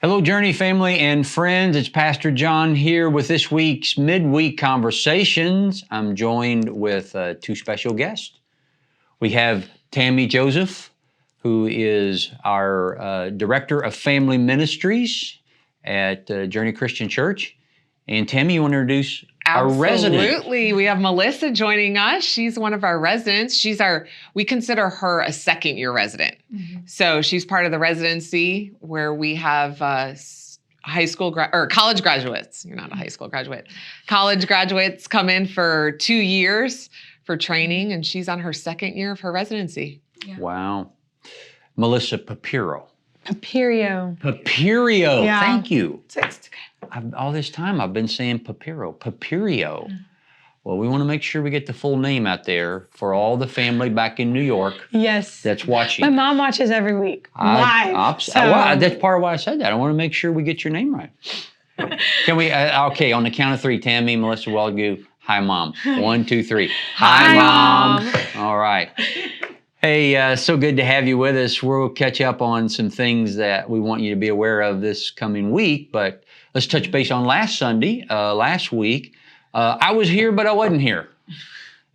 Hello, Journey family and friends. It's Pastor John here with this week's Midweek Conversations. I'm joined with two special guests. We have Tammy Joseph, who is our Director of Family Ministries at Journey Christian Church. And Tammy, you want to introduce our resident? Absolutely. We have Melissa joining us. She's one of our residents. We consider her a second-year resident. Mm-hmm. So she's part of the residency where we have college graduates. You're not a high school graduate. College graduates come in for 2 years for training, and she's on her second year of her residency. Yeah. Wow. Melissa Papirio. Papirio. Yeah. Thank you. It's okay. All this time I've been saying Papirio. Well, we want to make sure we get the full name out there for all the family back in New York. Yes. That's watching. My mom watches every week live. That's part of why I said that. I want to make sure we get your name right. Can we? Okay, on the count of three, Tammy, Melissa, Waldgu. Hi, Mom. 1, 2, 3. Hi, Mom. All right. Hey, so good to have you with us. We'll catch up on some things that we want you to be aware of this coming week, but let's touch base on last week. I was here, but I wasn't here.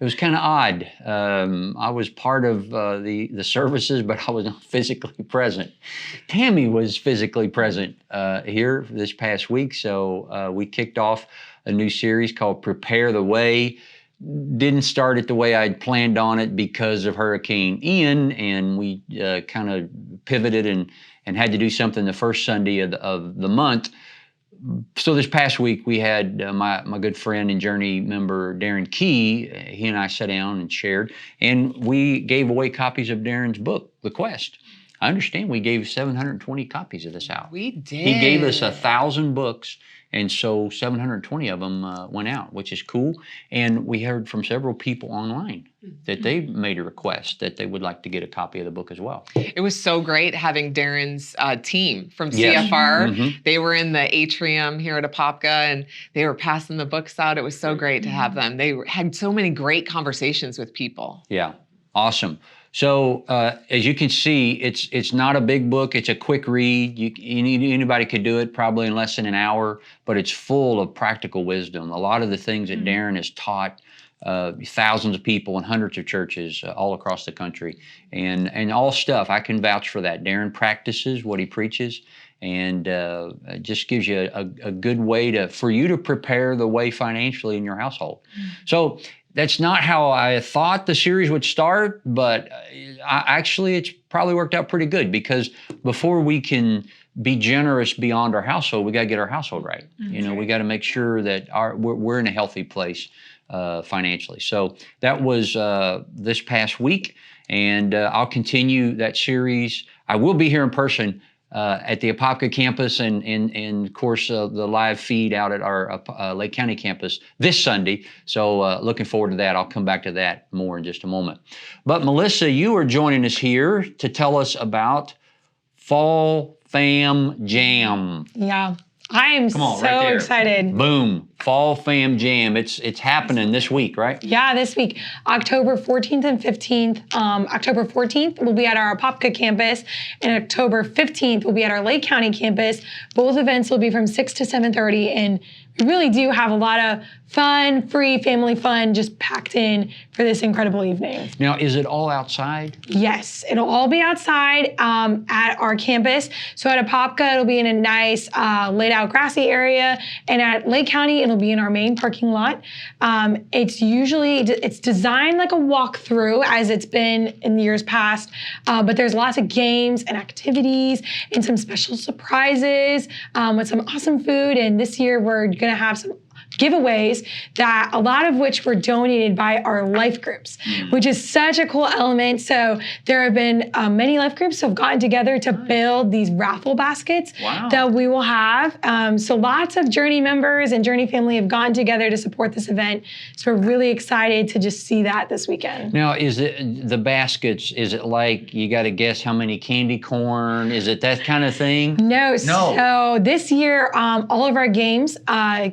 It was kind of odd. I was part of the services, but I was not physically present. Tammy was physically present here this past week, so we kicked off a new series called Prepare the Way. Didn't start it the way I'd planned on it because of Hurricane Ian, and we kind of pivoted and had to do something the first Sunday of the month. So this past week we had my good friend and Journey member Darren Key. He and I sat down and shared, and we gave away copies of Darren's book, The Quest. I understand we gave 720 copies of this out. We did. He gave us 1,000 books, and so 720 of them went out, which is cool. And we heard from several people online that they made a request that they would like to get a copy of the book as well. It was so great having Darren's team from CFR. Yes. Mm-hmm. They were in the atrium here at Apopka, and they were passing the books out. It was so great to have them. They had so many great conversations with people. Yeah, awesome. So as you can see, it's not a big book. It's a quick read. Anybody could do it probably in less than an hour, but it's full of practical wisdom. A lot of the things that Darren has taught thousands of people in hundreds of churches all across the country, and all stuff. I can vouch for that. Darren practices what he preaches, and just gives you a good way for you to prepare the way financially in your household. So that's not how I thought the series would start, but actually it's probably worked out pretty good, because before we can be generous beyond our household, we got to get our household right. We got to make sure that we're in a healthy place financially. So that was this past week, and I'll continue that series. I will be here in person at the Apopka Campus and of course, the live feed out at our Lake County campus this Sunday. So looking forward to that. I'll come back to that more in just a moment. But Melissa, you are joining us here to tell us about Fall Fam Jam. Yeah, I am so excited. Boom. Fall Fam Jam. It's happening this week, right? Yeah, this week, October 14th and 15th. October 14th, we'll be at our Apopka campus, and October 15th, we'll be at our Lake County campus. Both events will be from 6 to 7:30, and we really do have a lot of fun, free family fun just packed in for this incredible evening. Now, is it all outside? Yes, it'll all be outside at our campus. So at Apopka, it'll be in a nice laid out grassy area, and at Lake County, it'll be in our main parking lot. It's designed like a walkthrough, as it's been in years past, but there's lots of games and activities and some special surprises with some awesome food. And this year we're gonna have some giveaways, that a lot of which were donated by our life groups, which is such a cool element. So there have been many life groups who have gotten together to build these raffle baskets that we will have. So lots of Journey members and Journey family have gotten together to support this event. So we're really excited to just see that this weekend. Now, is it the baskets, is it like you got to guess how many candy corn? Is it that kind of thing? No. So this year, all of our games,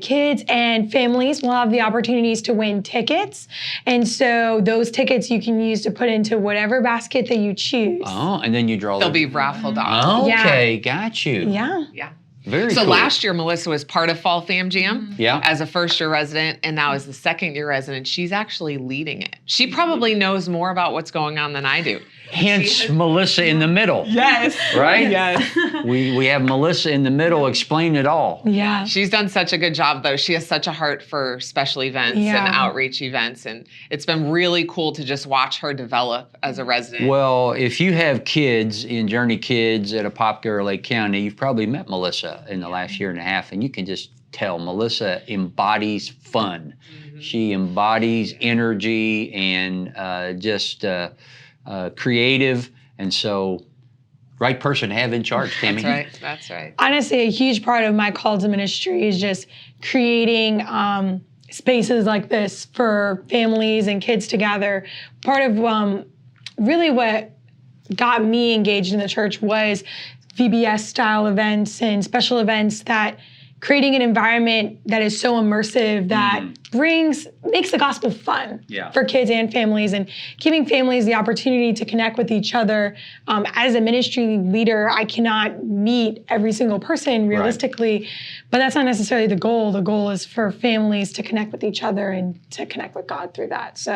kids and families will have the opportunities to win tickets. And so those tickets you can use to put into whatever basket that you choose. Oh, and then you draw They'll be raffled off. Okay, got you. Yeah. Yeah. Very So cool. last year, Melissa was part of Fall Fam Jam Yeah. as a first-year resident, and now as the second-year resident, she's actually leading it. She probably knows more about what's going on than I do. Hence Melissa in the middle. Yes. Right? Yes. We have Melissa in the middle explain it all. Yeah. She's done such a good job, though. She has such a heart for special events Yeah. and outreach events, and it's been really cool to just watch her develop as a resident. Well, if you have kids in Journey Kids at Apopka or Lake County, you've probably met Melissa in the last year and a half, and you can just tell Melissa embodies fun. She embodies energy and just creative, and so right person to have in charge, Tammy. That's right. That's right. Honestly, a huge part of my call to ministry is just creating spaces like this for families and kids to gather. Part of really what got me engaged in the church was VBS style events and special events, that creating an environment that is so immersive that makes the gospel fun for kids and families, and giving families the opportunity to connect with each other. As a ministry leader, I cannot meet every single person realistically, but that's not necessarily the goal. The goal is for families to connect with each other and to connect with God through that. So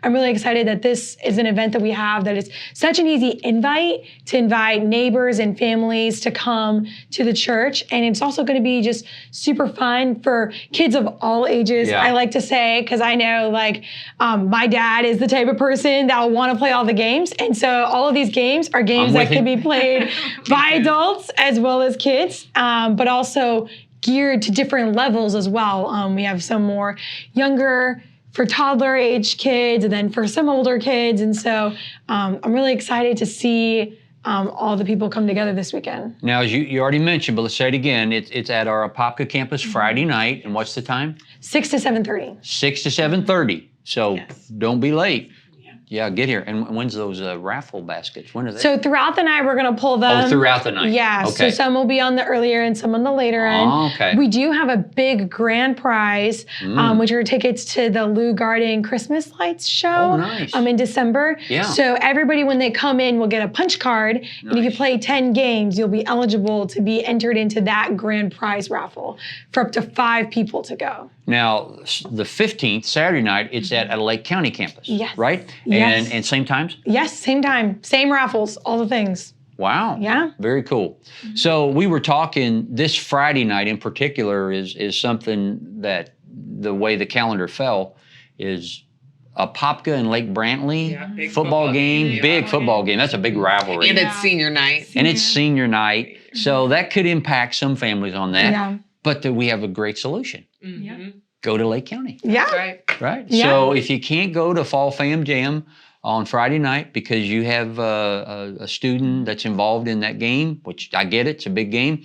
I'm really excited that this is an event that we have that is such an easy invite to invite neighbors and families to come to the church. And it's also going to be just super fun for kids of all ages. Yeah. I like to say, because I know my dad is the type of person that will want to play all the games. And so all of these games are games that can be played by adults as well as kids, but also geared to different levels as well. We have some more younger for toddler age kids, and then for some older kids. And so I'm really excited to see all the people come together this weekend. Now, as you already mentioned, but let's say it again, it's at our Apopka campus Friday night, and what's the time? 6 to 7:30. 6 to 7:30. So don't be late. Yeah, get here. And when's those raffle baskets? When are they? So throughout the night, we're going to pull them. Oh, throughout the night. Yeah. Okay. So some will be on the earlier and some on the later end. Oh, okay. We do have a big grand prize, which are tickets to the Lou Garden Christmas Lights show. Oh, nice. In December. Yeah. So everybody, when they come in, will get a punch card. And if you play 10 games, you'll be eligible to be entered into that grand prize raffle for up to 5 people to go. Now, the 15th, Saturday night, it's at a Lake County campus. Yes. Right? Yes. And same times? Yes, same time, same raffles, all the things. Wow. Yeah. Very cool. So we were talking, this Friday night in particular is something that the way the calendar fell is Apopka and Lake Brantley big football game, big football game. That's a big rivalry. And it's senior night. And it's senior night. So that could impact some families on that. Yeah. But we have a great solution. Go to Lake County. Yeah. That's right. Right? Yeah. So if you can't go to Fall Fam Jam on Friday night because you have a student that's involved in that game, which I get it's a big game,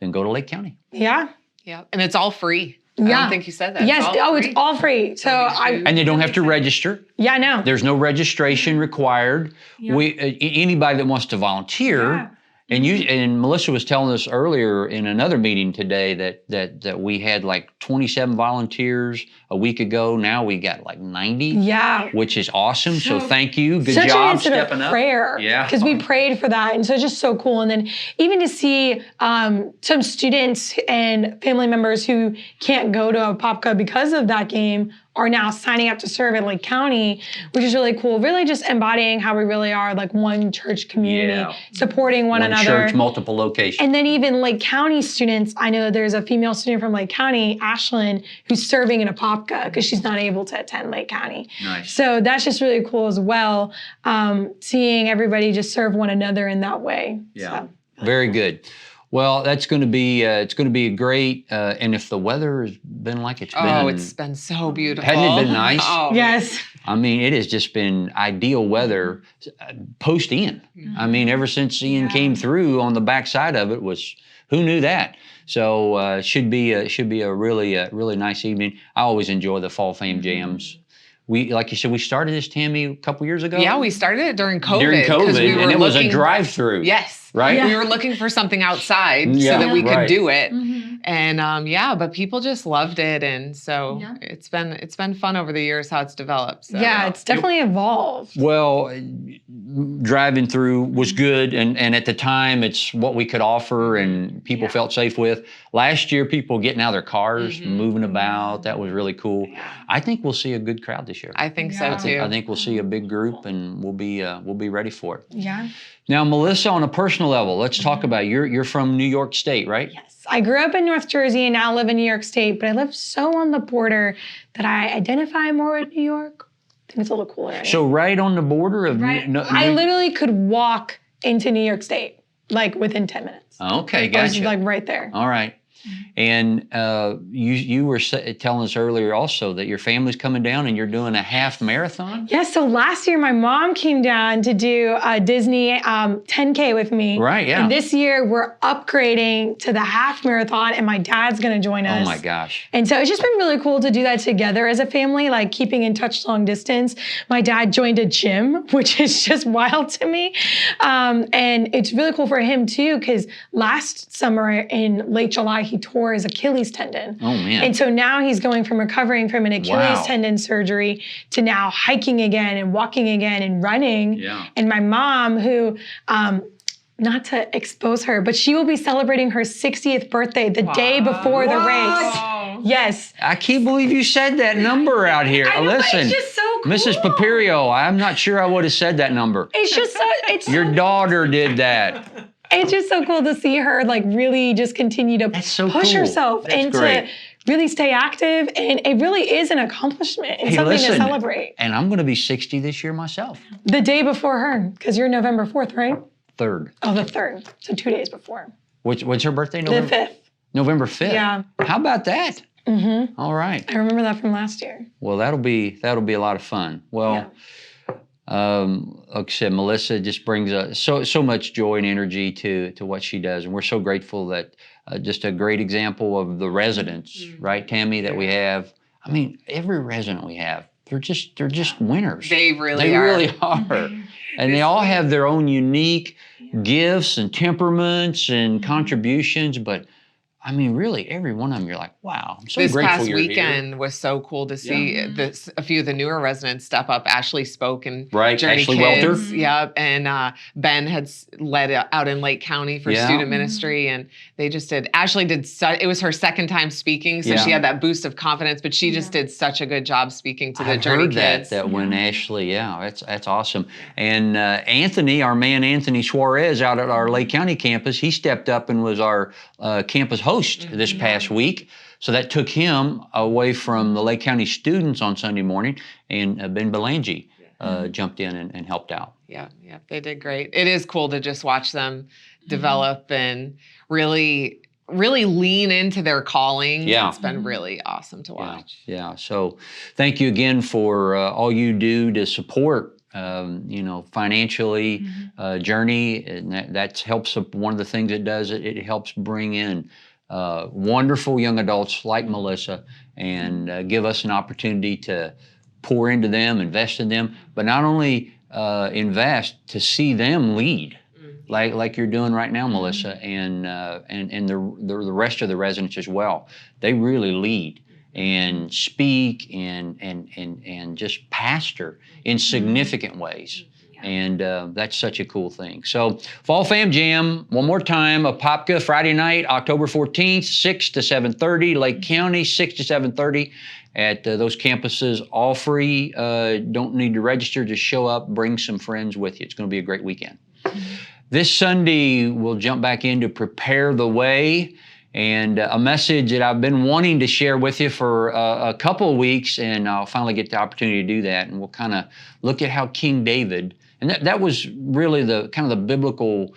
then go to Lake County. Yeah. Yeah. And it's all free. I Yeah. don't think you said that. Yes. It's It's all free. So And they don't have to register. no. There's no registration required. Anybody that wants to volunteer, and Melissa was telling us earlier in another meeting today that we had like 27 volunteers a week ago. Now we got like 90. Yeah. Which is awesome. So thank you. Good Such job an instant stepping up. prayer. Yeah. Because we prayed for that. And so it's just so cool. And then even to see some students and family members who can't go to Apopka because of that game are now signing up to serve in Lake County, which is really cool. Really just embodying how we really are like one church community, supporting one another. Church, multiple locations. And then even Lake County students, I know there's a female student from Lake County, Ashlyn, who's serving in Apopka because she's not able to attend Lake County. Nice. So that's just really cool as well, seeing everybody just serve one another in that way. Yeah. So. Very good. Well, that's going to be it's going to be great. And if the weather has been like it's been, it's been so beautiful. Hasn't it been nice? Oh, Yes. I mean, it has just been ideal weather post Ian. I mean, ever since Ian came through on the backside of it was, who knew that? So should be a really nice evening. I always enjoy the Fall Fam Jams. We, like you said, we started this, Tammy, a couple years ago. Yeah, we started it during COVID. During 'cause we COVID, were and it was a looking- drive-through. Yes. Right? We were looking for something outside Yeah, so that we could right. do it. And but people just loved it, and so it's been fun over the years how it's developed. So. Yeah, it's definitely evolved. Well, driving through was good, and at the time, it's what we could offer, and people felt safe with. Last year, people getting out of their cars, moving about, that was really cool. I think we'll see a good crowd this year. I think so too. I think we'll see a big group, and we'll be ready for it. Yeah. Now, Melissa, on a personal level, let's talk about you're from New York State, right? Yes. I grew up in North Jersey and now live in New York State, but I live so on the border that I identify more with New York. I think it's a little cooler. Right? So right on the border of I literally could walk into New York State like within 10 minutes. Okay, I was gotcha. like right there. All right. And you were telling us earlier also that your family's coming down and you're doing a half marathon? Yes, so last year my mom came down to do a Disney 10K with me. Right, yeah. And this year we're upgrading to the half marathon and my dad's gonna join us. Oh my gosh. And so it's just been really cool to do that together as a family, like keeping in touch long distance. My dad joined a gym, which is just wild to me. And it's really cool for him too, because last summer in late July, he tore his Achilles tendon. Oh man. And so now he's going from recovering from an Achilles tendon surgery to now hiking again and walking again and running. Yeah. And my mom, who, not to expose her, but she will be celebrating her 60th birthday the day before the race. Yes. I can't believe you said that number out here. I know, but Listen, it's just so cool. Mrs. Papirio, I'm not sure I would have said that number. It's just so, Your daughter did that. It's just so cool to see her like really just continue to push herself and to really stay active. And it really is an accomplishment and something to celebrate. And I'm going to be 60 this year myself. The day before her, because you're November 4th, right? 3rd. Oh, the 3rd. So 2 days before. What's her birthday? The 5th. November 5th. Yeah. How about that? Mm-hmm. All right. I remember that from last year. Well, that'll be a lot of fun. Well, like I said, Melissa just brings so much joy and energy to what she does, and we're so grateful that just a great example of the residents, right, Tammy, that we have. I mean, every resident we have, they're just winners. They really are. And they all have their own unique gifts and temperaments and contributions, but I mean, really, every one of them, you're like, wow, I'm so this grateful past you're weekend here. was so cool to see a few of the newer residents step up. Ashley spoke and Journey Ashley Kids. Welter. Yep. And Ben had led out in Lake County for student ministry. And they just did, Ashley did, it was her second time speaking. So she had that boost of confidence, but she just did such a good job speaking to the Journey Kids. That when Ashley, that's awesome. And Anthony, our man Anthony Suarez out at our Lake County campus, he stepped up and was our campus host this past week. So that took him away from the Lake County students on Sunday morning, and Ben Belangi jumped in and helped out. Yeah, they did great. It is cool to just watch them develop and really lean into their calling. Yeah. It's been really awesome to watch. Yeah. So thank you again for all you do to support financially Journey, and that helps. One of the things it does, it helps bring in wonderful young adults like Melissa and give us an opportunity to pour into them, invest in them, but not only invest, to see them lead like you're doing right now, Melissa, and the rest of the residents as well. They really lead and speak and just pastor in significant ways. And that's such a cool thing. So Fall Fam Jam, one more time, Apopka, Friday night, October 14th, 6 to 7:30, Lake County, 6 to 7:30 at those campuses, all free. Don't need to register, just show up, bring some friends with you. It's gonna be a great weekend. This Sunday, we'll jump back into Prepare the Way, and a message that I've been wanting to share with you for a couple of weeks, and I'll finally get the opportunity to do that. And we'll kind of look at how King David, and that was really the kind of the biblical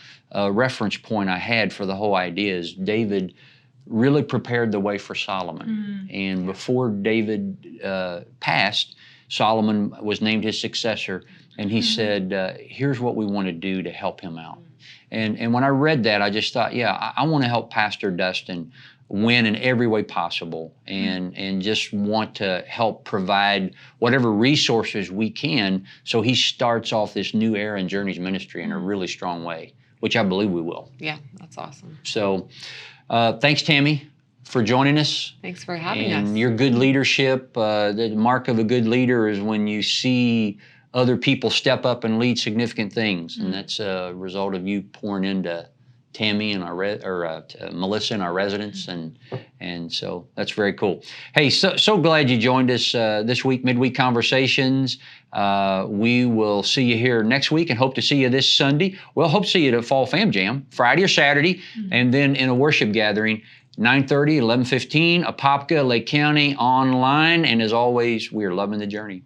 reference point I had for the whole idea, is David really prepared the way for Solomon. And before David passed, Solomon was named his successor, and he said, here's what we want to do to help him out. And when I read that, I just thought, I want to help Pastor Dustin win in every way possible, and just want to help provide whatever resources we can so he starts off this new era in Journey's ministry in a really strong way, which I believe we will. Yeah, that's awesome. So thanks, Tammy, for joining us. Thanks for having us. And your good leadership. The mark of a good leader is when you see other people step up and lead significant things, and that's a result of you pouring into Tammy and Melissa and our residents, and so that's very cool. Hey, so glad you joined us this week, Midweek Conversations. We will see you here next week and hope to see you this Sunday. We'll hope to see you at a Fall Fam Jam, Friday or Saturday, and then in a worship gathering, 9:30, 11:15, Apopka, Lake County, online. And as always, we are loving the journey.